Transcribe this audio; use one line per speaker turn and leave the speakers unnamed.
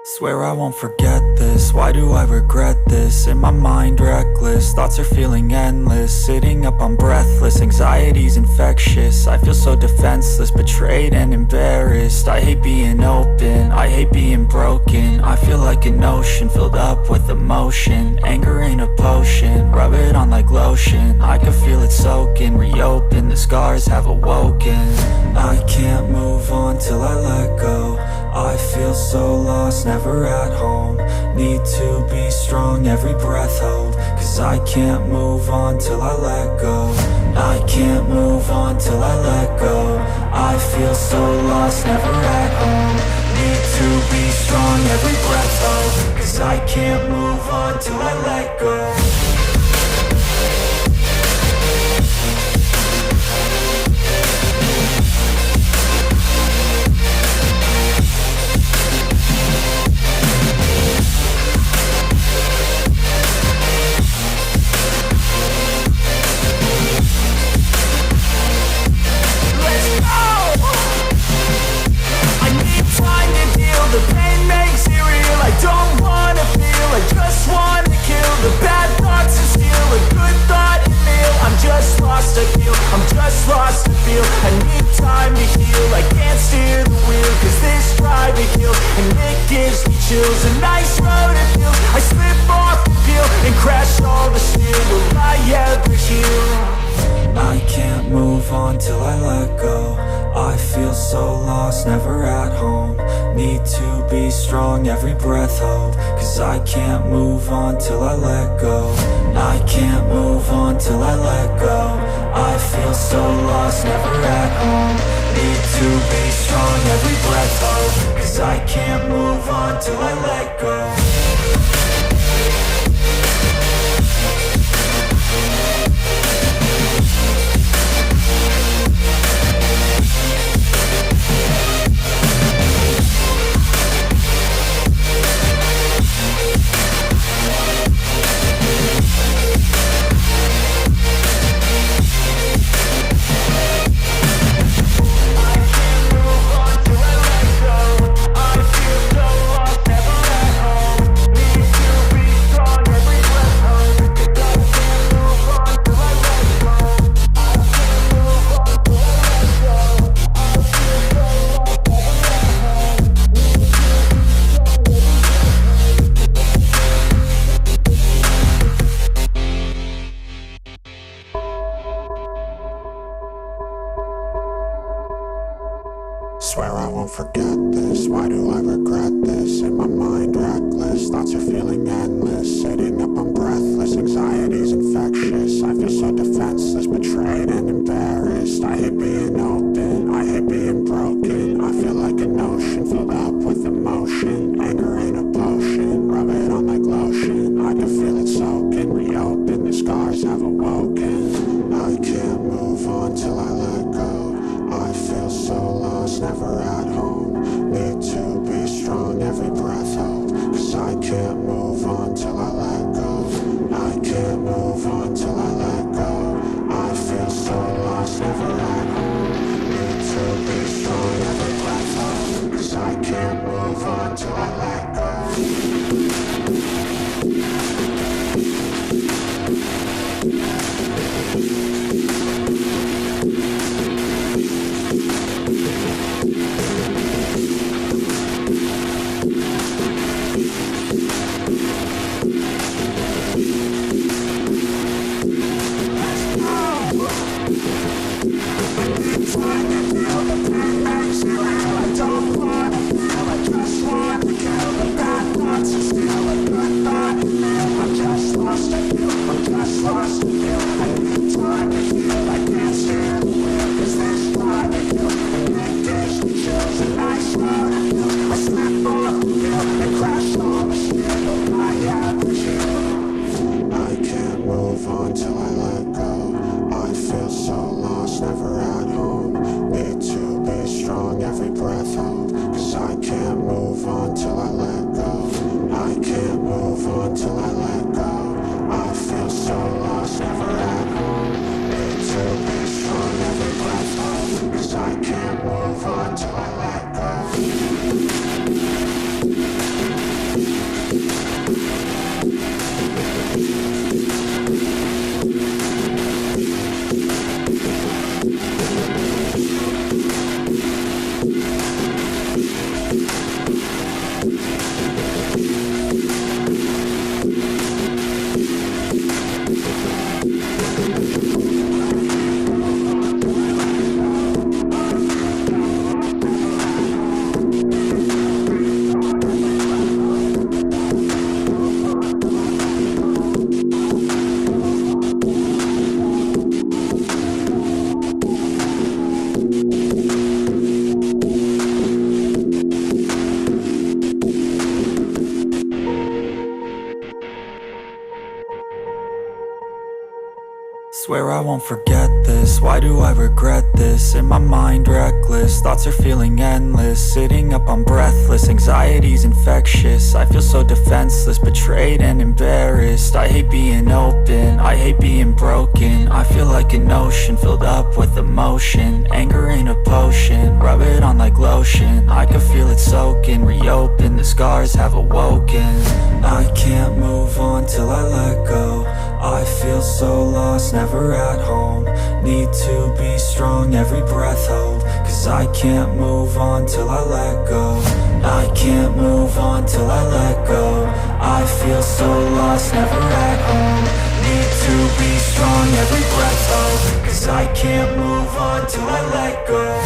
Swear I won't forget this, why do I regret this? In my mind reckless, thoughts are feeling endless. Sitting up I'm breathless, anxiety's infectious. I feel so defenseless, betrayed and embarrassed. I hate being open, I hate being broken. I feel like an ocean filled up with emotion. Anger ain't a potion, rub it on like lotion. I can feel it soaking, reopen, the scars have awoken. I can't move on till I let go. I feel so lost, never at home. Need to be strong, every breath hold. Cause I can't move on till I let go. I can't move on till I let go. I feel so lost, never at home. Need to be strong, every breath hold. Cause I can't move on till I let go.
The pain makes it real, I don't wanna feel, I just wanna kill the bad thoughts and steal a good thought and meal. I'm just lost, I feel, I'm just lost to feel. I need time to heal, I can't steer the wheel. Cause this drive it kills, and it gives me chills. A nice road it feels, I slip off the peel and crash all the steel. Will I ever heal?
I can't move on till I let go. I feel so lost, never at home. Need to be strong, every breath hold. Cause I can't move on till I let go. I can't move on till I let go. I feel so lost, never at home. Need to be strong, every breath hold. Cause I can't move on till I let go.
Swear I won't forget this, why do I regret this? In my mind reckless, thoughts are feeling endless. Sitting up I'm breathless, anxiety's infectious. I feel so defenseless, betrayed and embarrassed. I hate being open, I hate being broken. I feel like an ocean filled up with emotion. Anger ain't a potion, rub it on like lotion. I can feel it soaking, reopen, the scars have awoken. I can't move on till I let go. I feel so lost, never at home. Need to be strong, every breath hold. Cause I can't move on till I let go. I can't move on till I let go. I feel so lost, never at home. Need to be strong, every breath hold. Cause I can't move on till I let go. I can't move on till I let go.
Swear I won't forget this, why do I regret this? In my mind reckless, thoughts are feeling endless. Sitting up, I'm breathless, anxiety's infectious. I feel so defenseless, betrayed and embarrassed. I hate being open, I hate being broken. I feel like an ocean filled up with emotion. Anger ain't a potion, rub it on like lotion. I can feel it soaking, reopen, the scars have awoken. I can't move on till I let go. I feel so lost, never at home. Need to be strong, every breath hold. Cause I can't move on till I let go. I can't move on till I let go. I feel so lost, never at home. Need to be strong, every breath hold. Cause I can't move on till I let go.